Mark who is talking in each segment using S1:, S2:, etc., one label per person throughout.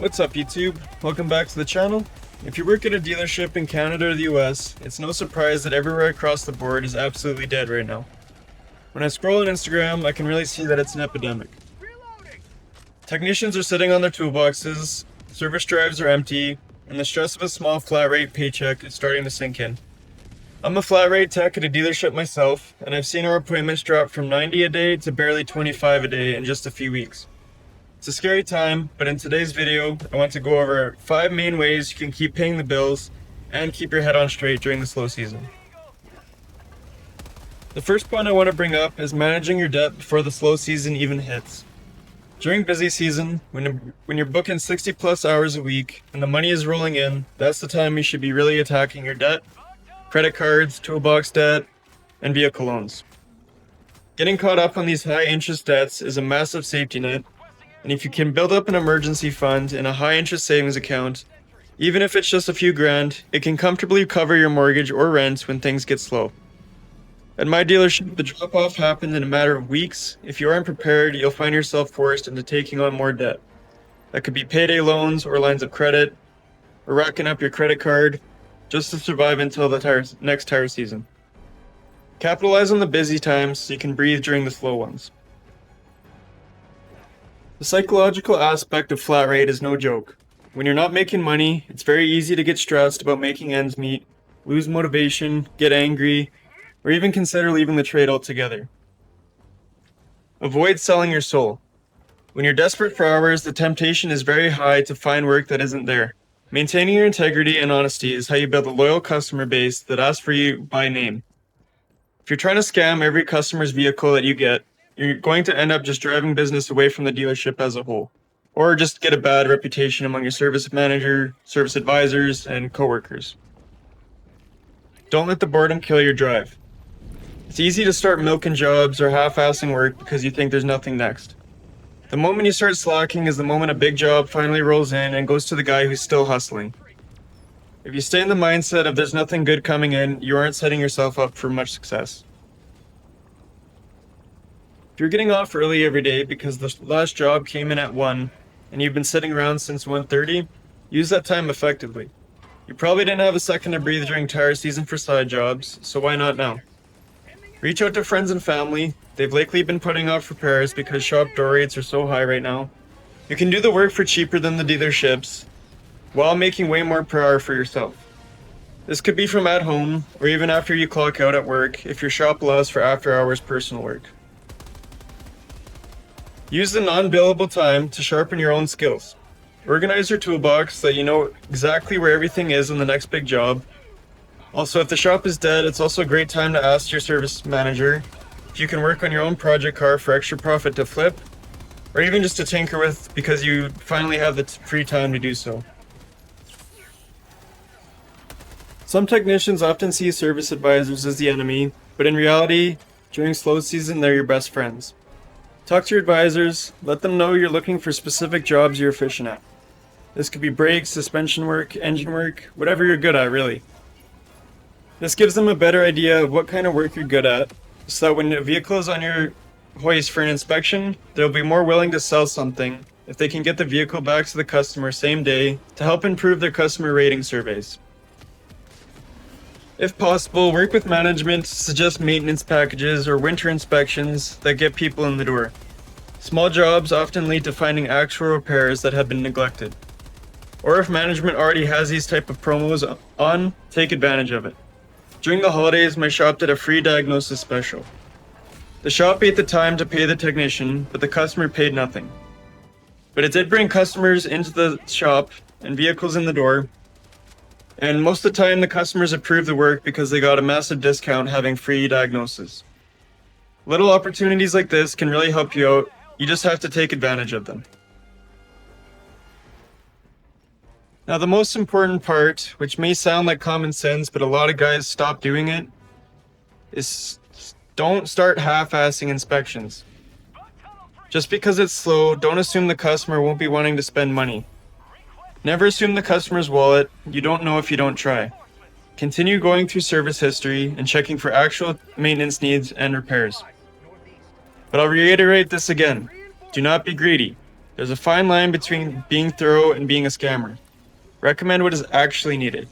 S1: What's up YouTube? Welcome back to the channel. If you work at a dealership in Canada or the US, it's no surprise that everywhere across the board is absolutely dead right now. When I scroll on Instagram, I can really see that it's an epidemic. Technicians are sitting on their toolboxes, service drives are empty, and the stress of a small flat rate paycheck is starting to sink in. I'm a flat rate tech at a dealership myself, and I've seen our appointments drop from 90 a day to barely 25 a day in just a few weeks. It's a scary time, but in today's video, I want to go over 5 main ways you can keep paying the bills and keep your head on straight during the slow season. The first point I want to bring up is managing your debt before the slow season even hits. During busy season, when you're booking 60 plus hours a week and the money is rolling in, that's the time you should be really attacking your debt, credit cards, toolbox debt, and vehicle loans. Getting caught up on these high interest debts is a massive safety net. And if you can build up an emergency fund in a high interest savings account, even if it's just a few grand, it can comfortably cover your mortgage or rent when things get slow. At my dealership, the drop off happened in a matter of weeks. If you aren't prepared, you'll find yourself forced into taking on more debt. That could be payday loans or lines of credit, or racking up your credit card just to survive until the next tire season. Capitalize on the busy times so you can breathe during the slow ones. The psychological aspect of flat rate is no joke. When you're not making money, it's very easy to get stressed about making ends meet, lose motivation, get angry, or even consider leaving the trade altogether. Avoid selling your soul. When you're desperate for hours, the temptation is very high to find work that isn't there. Maintaining your integrity and honesty is how you build a loyal customer base that asks for you by name. If you're trying to scam every customer's vehicle that you get, you're going to end up just driving business away from the dealership as a whole, or just get a bad reputation among your service manager, service advisors, and coworkers. Don't let the boredom kill your drive. It's easy to start milking jobs or half-assing work because you think there's nothing next. The moment you start slacking is the moment a big job finally rolls in and goes to the guy who's still hustling. If you stay in the mindset of there's nothing good coming in, you aren't setting yourself up for much success. If you're getting off early every day because the last job came in at 1 and you've been sitting around since 1:30, use that time effectively. You probably didn't have a second to breathe during tire season for side jobs, so why not now? Reach out to friends and family. They've likely been putting off repairs because shop door rates are so high right now. You can do the work for cheaper than the dealerships while making way more per hour for yourself. This could be from at home or even after you clock out at work if your shop allows for after hours personal work. Use the non-billable time to sharpen your own skills. Organize your toolbox so that you know exactly where everything is in the next big job. Also, if the shop is dead, it's also a great time to ask your service manager if you can work on your own project car for extra profit to flip, or even just to tinker with because you finally have the free time to do so. Some technicians often see service advisors as the enemy, but in reality, during slow season, they're your best friends. Talk to your advisors, let them know you're looking for specific jobs you're efficient at. This could be brakes, suspension work, engine work, whatever you're good at really. This gives them a better idea of what kind of work you're good at, so that when a vehicle is on your hoist for an inspection, they'll be more willing to sell something if they can get the vehicle back to the customer same day to help improve their customer rating surveys. If possible, work with management to suggest maintenance packages or winter inspections that get people in the door. Small jobs often lead to finding actual repairs that have been neglected. Or if management already has these type of promos on, take advantage of it. During the holidays, my shop did a free diagnosis special. The shop ate the time to pay the technician, but the customer paid nothing. But it did bring customers into the shop and vehicles in the door. And most of the time, the customers approved the work because they got a massive discount having free diagnosis. Little opportunities like this can really help you out. You just have to take advantage of them. Now, the most important part, which may sound like common sense, but a lot of guys stop doing it, is don't start half-assing inspections. Just because it's slow, don't assume the customer won't be wanting to spend money. Never assume the customer's wallet. You don't know if you don't try. Continue going through service history and checking for actual maintenance needs and repairs. But I'll reiterate this again. Do not be greedy. There's a fine line between being thorough and being a scammer. Recommend what is actually needed.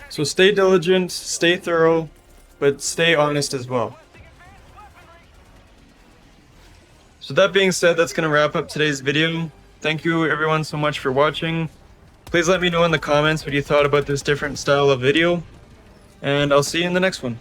S1: So stay diligent, stay thorough, but stay honest as well. So that being said, that's going to wrap up today's video. Thank you everyone so much for watching. Please let me know in the comments what you thought about this different style of video, and I'll see you in the next one.